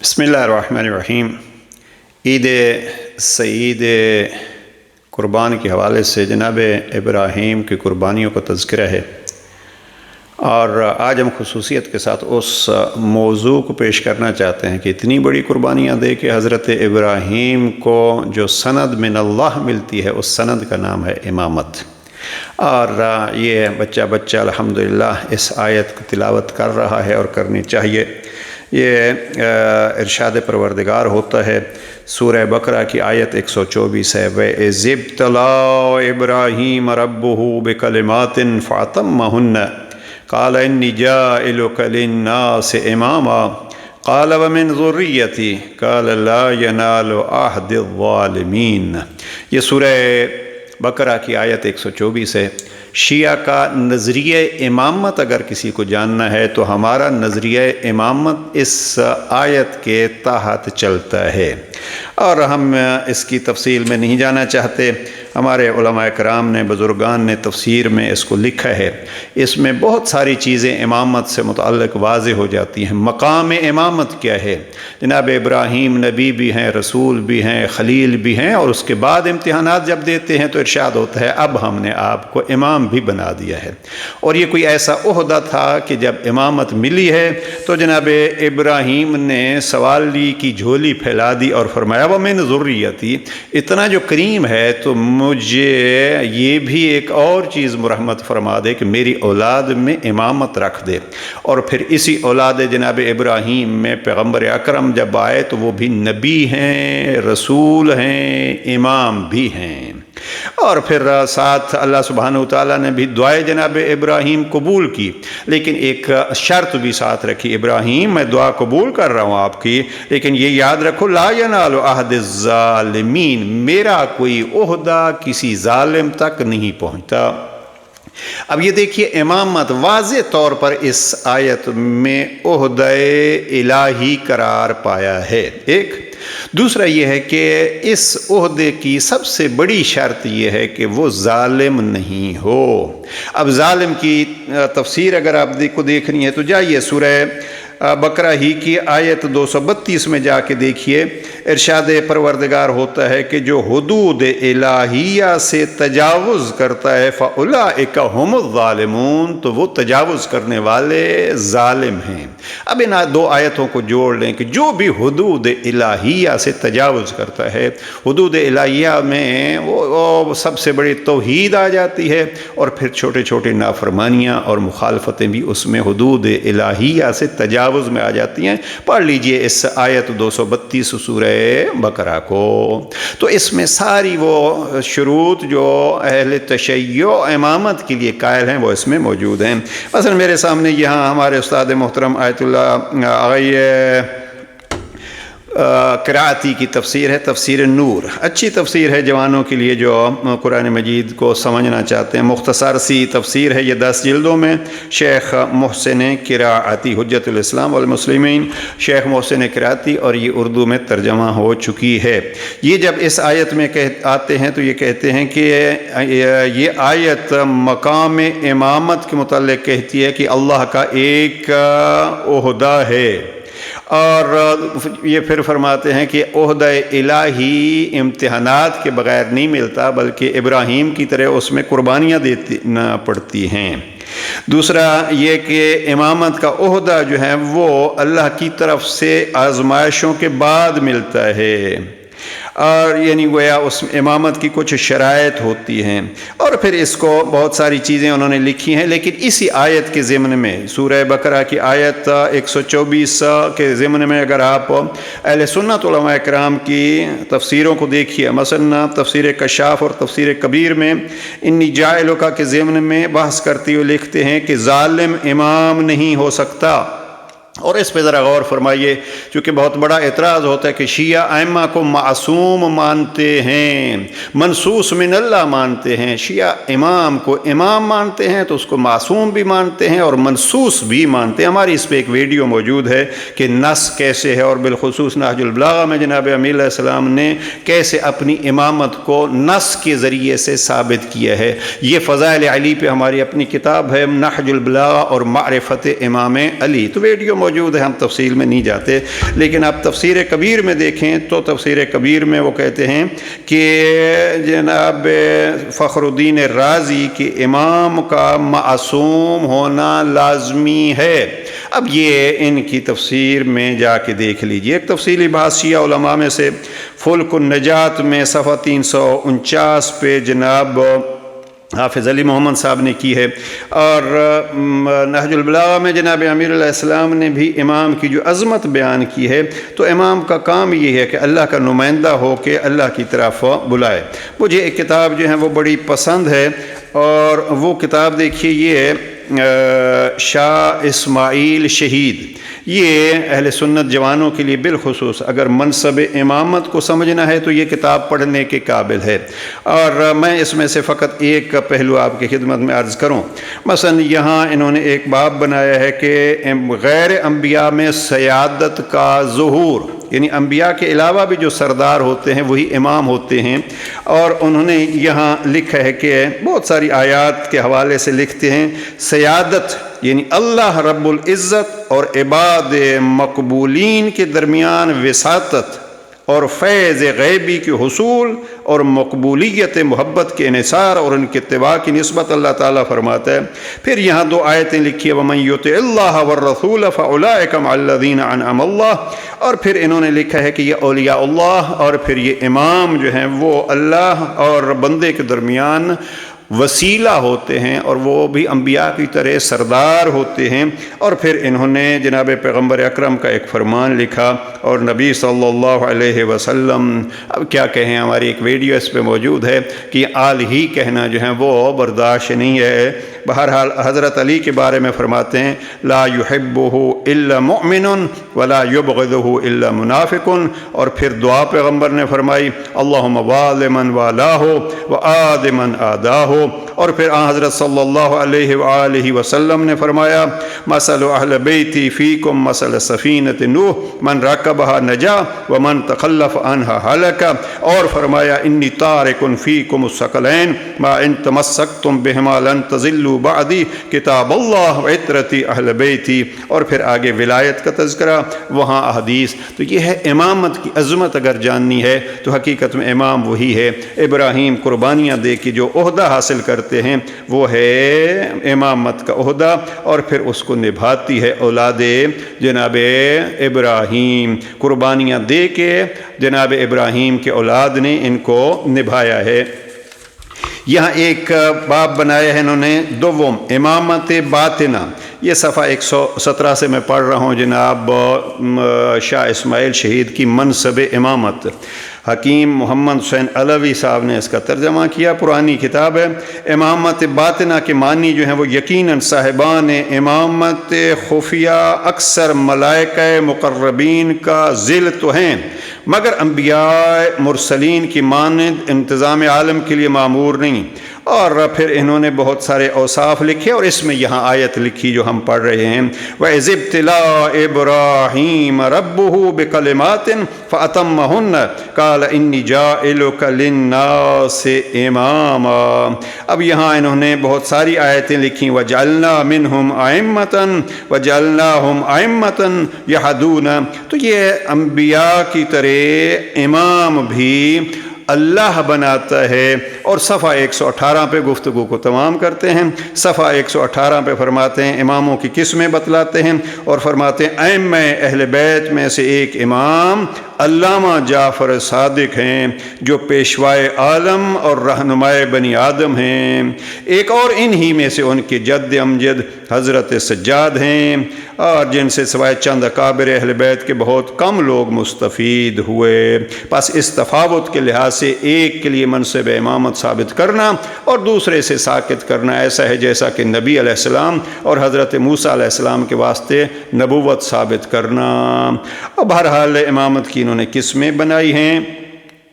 بسم اللہ الرحمن الرحیم۔ عید سعید قربان کے حوالے سے جناب ابراہیم کی قربانیوں کا تذکرہ ہے، اور آج ہم خصوصیت کے ساتھ اس موضوع کو پیش کرنا چاہتے ہیں کہ اتنی بڑی قربانیاں دے کہ حضرت ابراہیم کو جو سند من اللہ ملتی ہے، اس سند کا نام ہے امامت۔ اور یہ بچہ الحمدللہ اس آیت کو تلاوت کر رہا ہے اور کرنی چاہیے۔ یہ ارشاد پروردگار ہوتا ہے، سورہ بقرہ کی آیت 124 ہے، وَإِذِ ابْتَلَىٰ إِبْرَاهِيمَ رَبُّهُ بِكَلِمَاتٍ فَأَتَمَّهُنَّ قَالَ إِنِّي جَاعِلُكَ لِلنَّاسِ إِمَامًا قَالَ وَمِنْ ذُرِّيَّتِي قَالَ لَا يَنَالُ عَهْدِ الظَّالِمِينَ۔ یہ سورہ بقرہ کی آیت 124 ہے۔ شیعہ کا نظریہ امامت اگر کسی کو جاننا ہے تو ہمارا نظریہ امامت اس آیت کے تحت چلتا ہے، اور ہم اس کی تفصیل میں نہیں جانا چاہتے۔ ہمارے علماء کرام نے، بزرگان نے تفسیر میں اس کو لکھا ہے۔ اس میں بہت ساری چیزیں امامت سے متعلق واضح ہو جاتی ہیں۔ مقام امامت کیا ہے؟ جناب ابراہیم نبی بھی ہیں، رسول بھی ہیں، خلیل بھی ہیں، اور اس کے بعد امتحانات جب دیتے ہیں تو ارشاد ہوتا ہے اب ہم نے آپ کو امام بھی بنا دیا ہے۔ اور یہ کوئی ایسا عہدہ تھا کہ جب امامت ملی ہے تو جناب ابراہیم نے سوالی کی جھولی پھیلا دی اور فرمایا وَمِنْ ذُرِّيَّتِي، اتنا جو کریم ہے تو مجھے یہ بھی ایک اور چیز مرحمت فرما دے کہ میری اولاد میں امامت رکھ دے۔ اور پھر اسی اولاد جناب ابراہیم میں پیغمبر اکرم جب آئے تو وہ بھی نبی ہیں، رسول ہیں، امام بھی ہیں۔ اور پھر ساتھ اللہ سبحانہ وتعالیٰ نے بھی دعائے جناب ابراہیم قبول کی، لیکن ایک شرط بھی ساتھ رکھی، ابراہیم میں دعا قبول کر رہا ہوں آپ کی، لیکن یہ یاد رکھو لا ینال عہد الظالمین، میرا کوئی عہدہ کسی ظالم تک نہیں پہنچتا۔ اب یہ دیکھیے امامت واضح طور پر اس آیت میں عہدہ الہی قرار پایا ہے۔ ایک دوسرا یہ ہے کہ اس عہدے کی سب سے بڑی شرط یہ ہے کہ وہ ظالم نہیں ہو۔ اب ظالم کی تفسیر اگر آپ کو دیکھنی ہے تو جائیے سورہ بقرہ ہی کی آیت 232 میں جا کے دیکھیے، ارشاد پروردگار ہوتا ہے کہ جو حدود الہیہ سے تجاوز کرتا ہے فَأُولَٰئِكَ هُمُ الظَّالِمُونَ، تو وہ تجاوز کرنے والے ظالم ہیں۔ اب ان دو آیتوں کو جوڑ لیں کہ جو بھی حدود الہیہ سے تجاوز کرتا ہے، حدود الہیہ میں وہ سب سے بڑی توحید آ جاتی ہے، اور پھر چھوٹے چھوٹے نافرمانیاں اور مخالفتیں بھی اس میں حدود الہیہ سے تجاوز میں آ جاتی ہیں۔ پڑھ لیجئے اس آیت 232 سورہ بقرہ کو، تو اس میں ساری وہ شروط جو اہل تشیع امامت کے لیے قائل ہیں وہ اس میں موجود ہیں۔ مثلا میرے سامنے یہاں ہمارے استاد محترم آیت اللہ آغائی قرآتی کی تفسیر ہے، تفسیر نور، اچھی تفسیر ہے جوانوں کے لیے جو قرآن مجید کو سمجھنا چاہتے ہیں۔ مختصر سی تفسیر ہے، یہ 10 جلدوں میں، شیخ محسن قرآتی، حجت الاسلام والمسلمین، شیخ محسن قرآتی، اور یہ اردو میں ترجمہ ہو چکی ہے۔ یہ جب اس آیت میں آتے ہیں تو یہ کہتے ہیں کہ یہ آیت مقام امامت کے متعلق کہتی ہے کہ اللہ کا ایک عہدہ ہے، اور یہ پھر فرماتے ہیں کہ عہدہ الہی امتحانات کے بغیر نہیں ملتا، بلکہ ابراہیم کی طرح اس میں قربانیاں دینا پڑتی ہیں۔ دوسرا یہ کہ امامت کا عہدہ جو ہے وہ اللہ کی طرف سے آزمائشوں کے بعد ملتا ہے، اور یعنی گویا اس امامت کی کچھ شرائط ہوتی ہیں، اور پھر اس کو بہت ساری چیزیں انہوں نے لکھی ہیں۔ لیکن اسی آیت کے ضمن میں، سورہ بقرہ کی آیت 124 کے ضمن میں اگر آپ اہل سنت علماء کرام کی تفسیروں کو دیکھیے، مثلا تفسیر کشاف اور تفسیر کبیر میں انی جاعلک کے ضمن میں بحث کرتے ہوئے لکھتے ہیں کہ ظالم امام نہیں ہو سکتا۔ اور اس پہ ذرا غور فرمائیے، چونکہ بہت بڑا اعتراض ہوتا ہے کہ شیعہ ائمہ کو معصوم مانتے ہیں، منصوص من اللہ مانتے ہیں۔ شیعہ امام کو امام مانتے ہیں تو اس کو معصوم بھی مانتے ہیں اور منصوص بھی مانتے ہیں۔ ہماری اس پہ ایک ویڈیو موجود ہے کہ نص کیسے ہے، اور بالخصوص نہج البلاغہ میں جناب امیر علیہ السلام نے کیسے اپنی امامت کو نص کے ذریعے سے ثابت کیا ہے۔ یہ فضائل علی پہ ہماری اپنی کتاب ہے، نہج البلاغہ اور معرفت امام علی، تو ویڈیو موجود ہے، ہم تفصیل میں نہیں جاتے، لیکن آپ تفسیر کبیر میں دیکھیں تو تفسیر کبیر میں وہ کہتے ہیں کہ جناب فخر الدین رازی کہ امام کا معصوم ہونا لازمی ہے۔ اب یہ ان کی تفسیر میں جا کے دیکھ لیجئے، ایک تفصیلی بات شیعہ علماء میں سے فلک النجات میں صفحہ 349 پہ جناب حافظ علی محمد صاحب نے کی ہے، اور نہج البلاغہ میں جناب امیر علیہ السلام نے بھی امام کی جو عظمت بیان کی ہے، تو امام کا کام یہ ہے کہ اللہ کا نمائندہ ہو کے اللہ کی طرف بلائے۔ مجھے ایک کتاب جو ہے وہ بڑی پسند ہے، اور وہ کتاب دیکھیے، یہ شاہ اسماعیل شہید، یہ اہل سنت جوانوں کے لیے بالخصوص اگر منصب امامت کو سمجھنا ہے تو یہ کتاب پڑھنے کے قابل ہے۔ اور میں اس میں سے فقط ایک پہلو آپ کی خدمت میں عرض کروں۔ مثلا یہاں انہوں نے ایک باب بنایا ہے کہ غیر انبیاء میں سیادت کا ظہور، یعنی انبیاء کے علاوہ بھی جو سردار ہوتے ہیں وہی امام ہوتے ہیں، اور انہوں نے یہاں لکھا ہے کہ بہت ساری آیات کے حوالے سے لکھتے ہیں سیادت یعنی اللہ رب العزت اور عباد مقبولین کے درمیان وساطت اور فیض غیبی کے حصول اور مقبولیت محبت کے انحصار اور ان کے اتباع کی نسبت اللہ تعالیٰ فرماتا ہے۔ پھر یہاں دو آیتیں لکھی ہیں وَمَن يُطِعِ اللَّهَ وَالرَّسُولَ فَأُولَٰئِكَ مَعَ الَّذِينَ أَنْعَمَ اللَّهُ، اور پھر انہوں نے لکھا ہے کہ یہ اولیاء اللہ اور پھر یہ امام جو ہیں وہ اللہ اور بندے کے درمیان وسیلہ ہوتے ہیں، اور وہ بھی انبیاء کی طرح سردار ہوتے ہیں۔ اور پھر انہوں نے جناب پیغمبر اکرم کا ایک فرمان لکھا، اور نبی صلی اللہ علیہ وسلم، اب کیا کہیں، ہماری ایک ویڈیو اس پہ موجود ہے کہ آل ہی کہنا جو ہے وہ برداشت نہیں ہے۔ بہرحال حضرت علی کے بارے میں فرماتے ہیں لا يحبہ الا مؤمن ولا يبغضہ الا منافق، اور پھر دعا پیغمبر نے فرمائی اللہم وال من والاہ وآد من آداہ، اور پھر حضرت صلی اللہ علیہ وآلہ وسلم نے فرمایا مثل اہل بیتی فیکم مثل سفینۃ نوح من رکبہا نجا ومن تخلف عنہا ہلک، اور فرمایا انی تارک فیکم الثقلین ما ان تمسکتم بہما لن تضلوا بعدی کتاب اللہ وعطرتی اہل بیتی، اور پھر آگے ولایت کا تذکرہ، وہاں احادیث۔ تو یہ ہے امامت کی عظمت اگر جاننی ہے تو حقیقت میں امام وہی ہے۔ ابراہیم قربانیاں دے کے جو عہدہ حاصل کرتے ہیں وہ ہے امامت کا عہدہ، اور پھر اس کو نبھاتی ہے اولاد جناب ابراہیم، قربانیاں دے کے جناب ابراہیم کے اولاد نے ان کو نبھایا ہے۔ یہاں ایک باب بنایا ہے انہوں نے دوم امامت باطنہ، یہ صفحہ 117 سے میں پڑھ رہا ہوں جناب شاہ اسماعیل شہید کی منصب امامت۔ حکیم محمد حسین علوی صاحب نے اس کا ترجمہ کیا، پرانی کتاب ہے۔ امامت باطنہ کے معنی جو ہیں وہ یقیناً صاحبان امامت خفیہ اکثر ملائکہ مقربین کا ذل تو ہیں، مگر انبیاء مرسلین کی مانند انتظام عالم کے لیے معمور نہیں۔ اور پھر انہوں نے بہت سارے اوصاف لکھے، اور اس میں یہاں آیت لکھی جو ہم پڑھ رہے ہیں وَإِذِ ابْتَلَىٰ إِبْرَاهِيمَ رَبُّهُ بِكَلِمَاتٍ فَأَتَمَّهُنَّ قَالَ إِنِّي جَاعِلُكَ لِلنَّاسِ إِمَامًا۔ اب یہاں انہوں نے بہت ساری آیتیں لکھی وَجَعَلْنَا مِنْهُمْ أَئِمَّةً وَجَعَلْنَاهُمْ أَئِمَّةً يَهْدُونَ، تو یہ انبیاء کی طرح امام بھی اللہ بناتا ہے۔ اور صفحہ 118 پہ گفتگو کو تمام کرتے ہیں۔ صفحہ 118 پہ فرماتے ہیں اماموں کی قسمیں بتلاتے ہیں، اور فرماتے ہیں ائمہ اہل بیت میں سے ایک امام علامہ جعفر صادق ہیں جو پیشوائے عالم اور رہنمائے بنی آدم ہیں۔ ایک اور انہی میں سے ان کے جد امجد حضرت سجاد ہیں، اور جن سے سوائے چند اکابر اہل بیت کے بہت کم لوگ مستفید ہوئے۔ پس اس تفاوت کے لحاظ سے ایک کے لیے منصب امامت ثابت کرنا اور دوسرے سے ساکت کرنا ایسا ہے جیسا کہ نبی علیہ السلام اور حضرت موسیٰ علیہ السلام کے واسطے نبوت ثابت کرنا۔ اور بہرحال امامت کی انہوں نے قسمیں بنائی ہیں،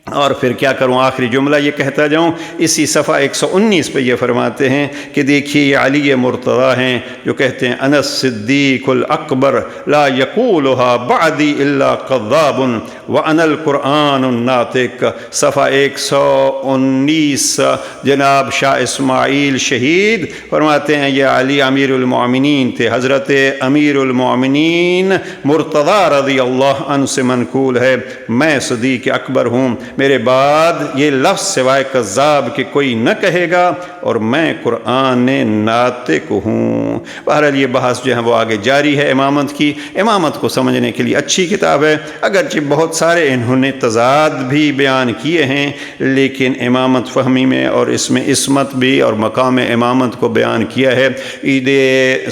اور پھر کیا کروں، آخری جملہ یہ کہتا جاؤں، اسی صفحہ 119 پہ یہ فرماتے ہیں کہ دیکھیے یہ علی مرتضیٰ ہیں جو کہتے ہیں انا الصدیق الاکبر لا یقولها بعدی الا کذاب وانا القرآن الناطق۔ صفحہ 119 جناب شاہ اسماعیل شہید فرماتے ہیں یہ علی امیر المومنین تھے، حضرت امیر المومنین مرتضیٰ رضی اللہ عنہ سے منقول ہے، میں صدیق اکبر ہوں، میرے بعد یہ لفظ سوائے کذاب کہ کوئی نہ کہے گا، اور میں قرآن ناطق ہوں۔ بہرحال یہ بحث جو ہے وہ آگے جاری ہے امامت کی۔ امامت کو سمجھنے کے لیے اچھی کتاب ہے، اگرچہ بہت سارے انہوں نے تضاد بھی بیان کیے ہیں، لیکن امامت فہمی میں اور اس میں عصمت بھی اور مقام امامت کو بیان کیا ہے۔ عید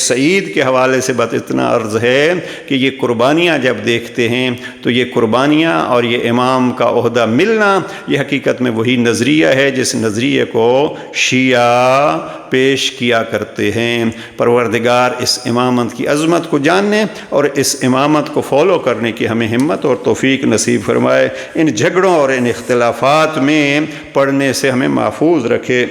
سعید کے حوالے سے بس اتنا عرض ہے کہ یہ قربانیاں جب دیکھتے ہیں تو یہ قربانیاں اور یہ امام کا عہدہ ملنا، یہ حقیقت میں وہی نظریہ ہے جس نظریے کو شیعہ پیش کیا کرتے ہیں۔ پروردگار اس امامت کی عظمت کو جاننے اور اس امامت کو فالو کرنے کی ہمیں ہمت اور توفیق نصیب فرمائے، ان جھگڑوں اور ان اختلافات میں پڑھنے سے ہمیں محفوظ رکھے۔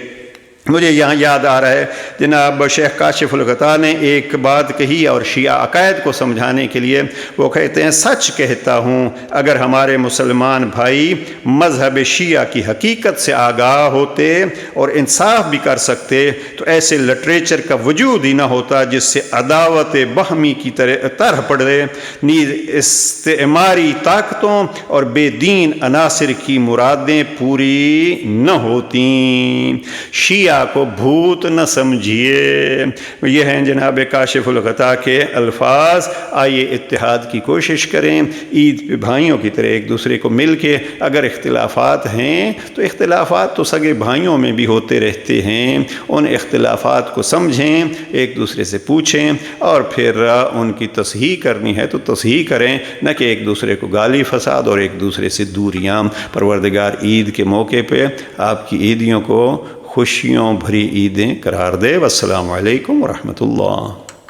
مجھے یہاں یاد آ رہا ہے جناب شیخ کاشف الغطا نے ایک بات کہی اور شیعہ عقائد کو سمجھانے کے لیے وہ کہتے ہیں سچ کہتا ہوں اگر ہمارے مسلمان بھائی مذہب شیعہ کی حقیقت سے آگاہ ہوتے اور انصاف بھی کر سکتے تو ایسے لٹریچر کا وجود ہی نہ ہوتا جس سے عداوت باہمی کی طرح پڑے، نیز استعماری طاقتوں اور بے دین عناصر کی مرادیں پوری نہ ہوتیں۔ شیعہ کو بھوت نہ سمجھیے۔ یہ ہیں جناب کاشف الغطا کے الفاظ۔ آئیے اتحاد کی کوشش کریں، عید پہ بھائیوں کی طرح ایک دوسرے کو مل کے، اگر اختلافات ہیں تو اختلافات تو سگے بھائیوں میں بھی ہوتے رہتے ہیں، ان اختلافات کو سمجھیں، ایک دوسرے سے پوچھیں اور پھر ان کی تصحیح کرنی ہے تو تصحیح کریں، نہ کہ ایک دوسرے کو گالی فساد اور ایک دوسرے سے دوریاں۔ پروردگار عید کے موقع پہ آپ کی عیدیوں کو خوشیوں بھری عیدیں قرار دے۔ والسلام علیکم ورحمۃ اللہ۔